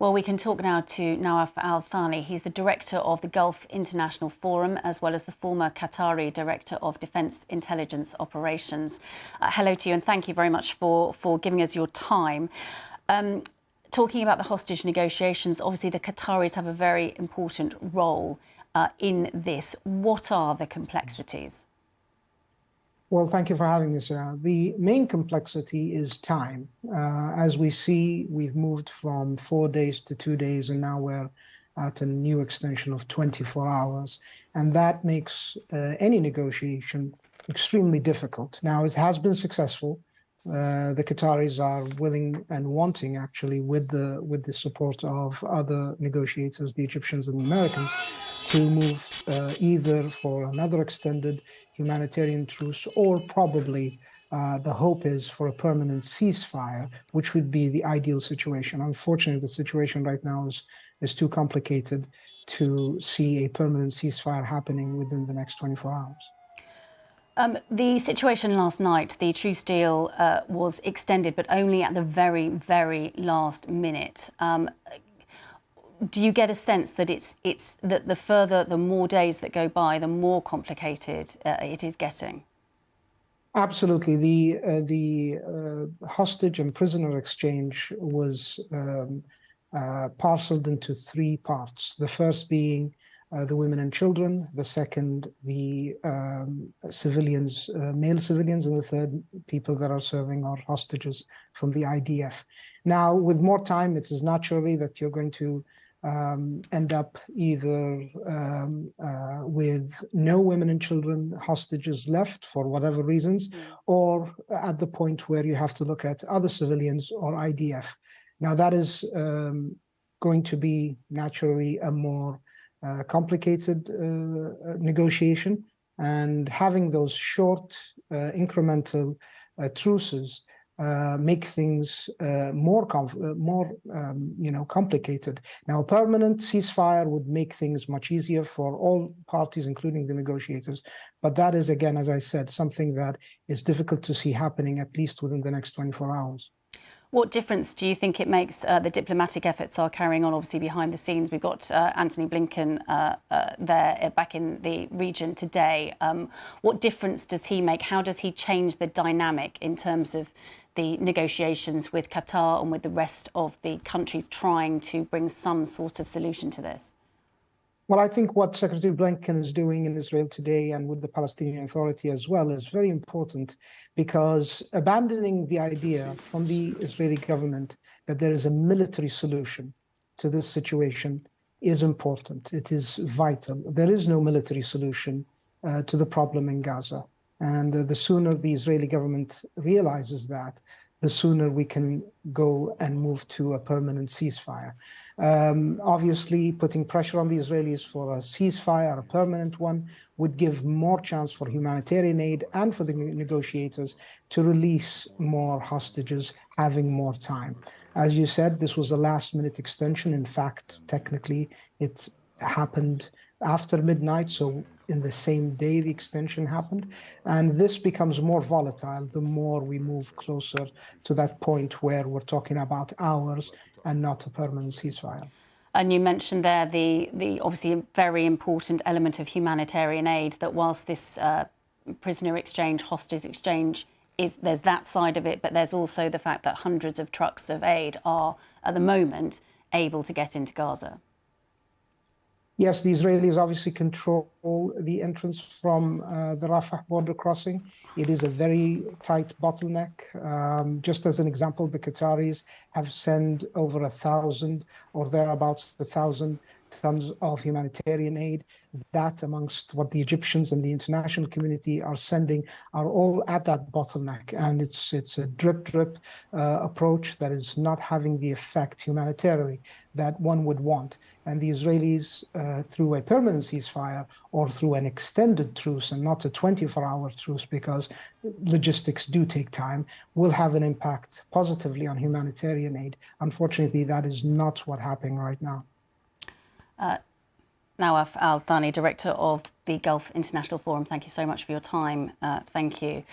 Well, we can talk now to Nawaf Al Thani. He's the director of the Gulf International Forum, as well as the former Qatari director of Defence Intelligence Operations. Hello to you, and thank you very much for giving us your time. Talking about the hostage negotiations, obviously the Qataris have a very important role in this. What are the complexities? Well, thank you for having me, Sarah. The main complexity is time. As we see, we've moved from 4 days to 2 days, and now we're at a new extension of 24 hours. And that makes any negotiation extremely difficult. Now, it has been successful. The Qataris are willing and wanting, actually, with the support of other negotiators, the Egyptians and the Americans, to move either for another extended humanitarian truce, or probably the hope is for a permanent ceasefire, which would be the ideal situation. Unfortunately, the situation right now is too complicated to see a permanent ceasefire happening within the next 24 hours. The situation last night, the truce deal was extended, but only at the very, very last minute. Do you get a sense that it's that the more days that go by, the more complicated it is getting? Absolutely. The hostage and prisoner exchange was parceled into 3 parts. The first being the women and children, the second, the civilians, male civilians, and the third, people that are serving our hostages from the IDF. Now, with more time, it is naturally that you're going to end up either with no women and children hostages left for whatever reasons, or at the point where you have to look at other civilians or IDF. Now, that is going to be naturally a more complicated negotiation, and having those short incremental truces make things more complicated. Now, a permanent ceasefire would make things much easier for all parties, including the negotiators. But that is, again, as I said, something that is difficult to see happening, at least within the next 24 hours. What difference do you think it makes the diplomatic efforts are carrying on, obviously, behind the scenes? We've got Antony Blinken there back in the region today. What difference does he make? How does he change the dynamic in terms of the negotiations with Qatar and with the rest of the countries trying to bring some sort of solution to this? Well, I think what Secretary Blinken is doing in Israel today, and with the Palestinian Authority as well, is very important, because abandoning the idea from the Israeli government that there is a military solution to this situation is important. It is vital. There is no military solution to the problem in Gaza. And the sooner the Israeli government realizes that, the sooner we can go and move to a permanent ceasefire. Obviously, putting pressure on the Israelis for a ceasefire, a permanent one, would give more chance for humanitarian aid and for the negotiators to release more hostages, having more time. As you said, this was a last-minute extension. In fact, technically, it happened after midnight, so in the same day the extension happened. And this becomes more volatile the more we move closer to that point where we're talking about hours and not a permanent ceasefire. And you mentioned there the obviously very important element of humanitarian aid, that whilst this prisoner exchange, hostage exchange, there's that side of it, but there's also the fact that hundreds of trucks of aid are, at the moment, able to get into Gaza. Yes, the Israelis obviously control the entrance from the Rafah border crossing. It is a very tight bottleneck. Just as an example, the Qataris have sent over 1,000 or thereabouts 1,000 tons of humanitarian aid. That, amongst what the Egyptians and the international community are sending, are all at that bottleneck. And it's a drip approach that is not having the effect humanitarily that one would want. And the Israelis, through a permanent ceasefire or through an extended truce, and not a 24-hour truce, because logistics do take time, will have an impact positively on humanitarian aid. Unfortunately, that is not what's happening right now. Nawaf Al Thani, Director of the Gulf International Forum, thank you so much for your time. Thank you.